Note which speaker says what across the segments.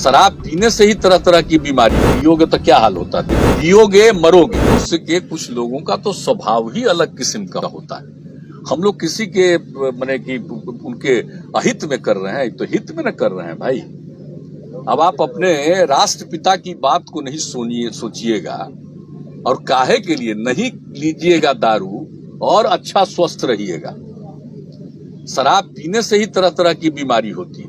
Speaker 1: शराब पीने से ही तरह तरह की बीमारी, पियोगे तो क्या हाल होता है, पियोगे मरोगे। उसके कुछ लोगों का तो स्वभाव ही अलग किस्म का होता है। हम लोग किसी के माने कि उनके अहित में कर रहे हैं, तो हित में न कर रहे हैं भाई। अब आप अपने राष्ट्रपिता की बात को नहीं सोचिएगा और काहे के लिए नहीं लीजिएगा दारू और अच्छा स्वस्थ रहिएगा। शराब पीने से ही तरह तरह की बीमारी होती है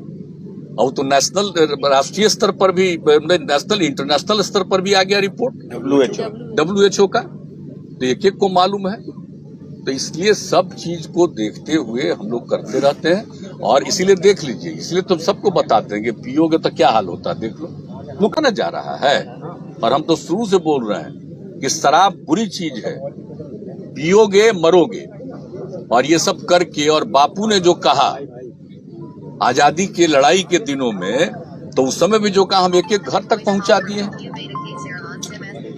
Speaker 1: और तो नेशनल राष्ट्रीय स्तर पर भी, नेशनल इंटरनेशनल स्तर पर भी आ गया रिपोर्ट WHO का, तो एक को मालूम है। तो इसलिए सब चीज को देखते हुए हम लोग करते रहते हैं और इसीलिए देख लीजिए, इसलिए तुम सबको बताते हैं कि पियोगे तो क्या हाल होता है, देख लो। मुकना जा रहा है और हम तो शुरू से बोल रहे हैं कि शराब बुरी चीज है, पियोगे मरोगे। और ये सब करके, और बापू ने जो कहा आजादी के लड़ाई के दिनों में, तो उस समय भी जो कहा हम एक एक घर तक पहुंचा दिए।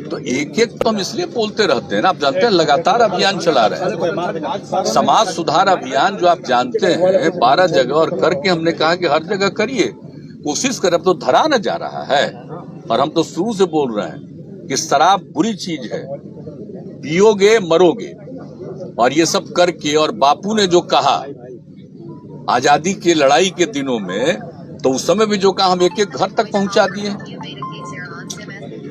Speaker 1: तो एक एक तो हम इसलिए बोलते रहते हैं ना, आप जानते हैं लगातार अभियान चला रहे हैं, समाज सुधार अभियान जो आप जानते हैं 12 जगह, और करके हमने कहा कि हर जगह करिए, कोशिश करें। अब तो धरा न जा रहा है और हम तो शुरू से बोल रहे हैं कि शराब बुरी चीज है, पियोगे मरोगे। और ये सब करके, और बापू ने जो कहा आजादी के लड़ाई के दिनों में, तो उस समय भी जो कहा हम एक एक घर तक पहुंचा दिए।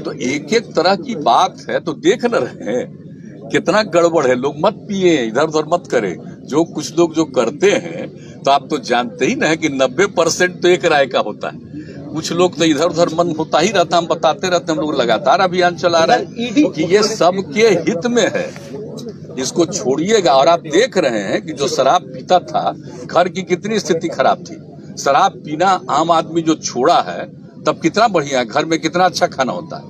Speaker 1: तो एक एक तरह की बात है, तो देख न रहे हैं कितना गड़बड़ है। लोग मत पिए, इधर उधर मत करें। जो कुछ लोग जो करते हैं, तो आप तो जानते ही ना है कि 90% तो एक राय का होता है। कुछ लोग तो इधर उधर मन होता ही रहता, हम बताते रहते हैं। हम लोग लगातार अभियान चला रहे हैं कि ये सबके हित में है, इसको छोड़िएगा। और आप देख रहे हैं कि जो शराब पीता था, घर की कितनी स्थिति खराब थी। शराब पीना आम आदमी जो छोड़ा है, तब कितना बढ़िया है, घर में कितना अच्छा खाना होता है।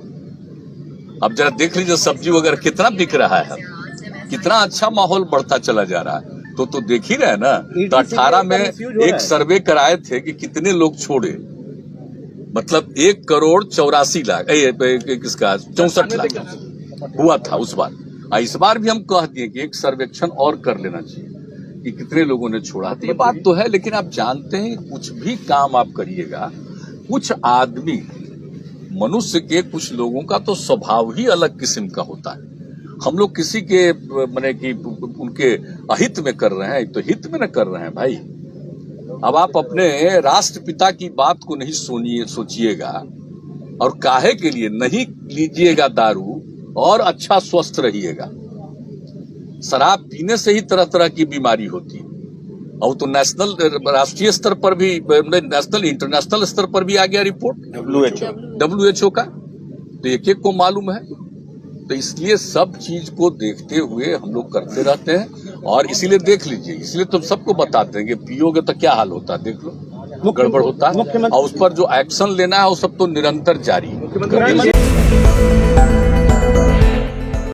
Speaker 1: अब जरा देख लीजिए सब्जी वगैरह कितना बिक रहा है, कितना अच्छा माहौल बढ़ता चला जा रहा है। तो देख ही रहे ना। तो 18 में एक सर्वे कराए थे कि कितने लोग छोड़े, मतलब 1,84,00,000 किसका 64 लाख हुआ था उस बार। इस बार भी हम कह दिए कि एक सर्वेक्षण और कर लेना चाहिए कि कितने लोगों ने छोड़ा। तो ये बात तो है, लेकिन आप जानते हैं कुछ भी काम आप करिएगा, कुछ आदमी, मनुष्य के कुछ लोगों का तो स्वभाव ही अलग किस्म का होता है। हम लोग किसी के माने कि उनके अहित में कर रहे हैं, तो हित में न कर रहे हैं भाई। अब आप अपने राष्ट्रपिता की बात को नहीं सोचिएगा और काहे के लिए नहीं लीजिएगा दारू और अच्छा स्वस्थ रहिएगा। शराब पीने से ही तरह तरह की बीमारी होती है और तो नेशनल राष्ट्रीय स्तर पर भी, नेशनल इंटरनेशनल स्तर पर भी आ गया रिपोर्ट WHO का, तो एक को मालूम है। तो इसलिए सब चीज को देखते हुए हम लोग करते रहते हैं और इसीलिए देख लीजिए, इसलिए तुम सबको बताते हैं कि पियोगे तो क्या हाल होता है, देख लो गड़बड़ होता है। और उस पर जो एक्शन लेना है वो सब तो निरंतर जारी है।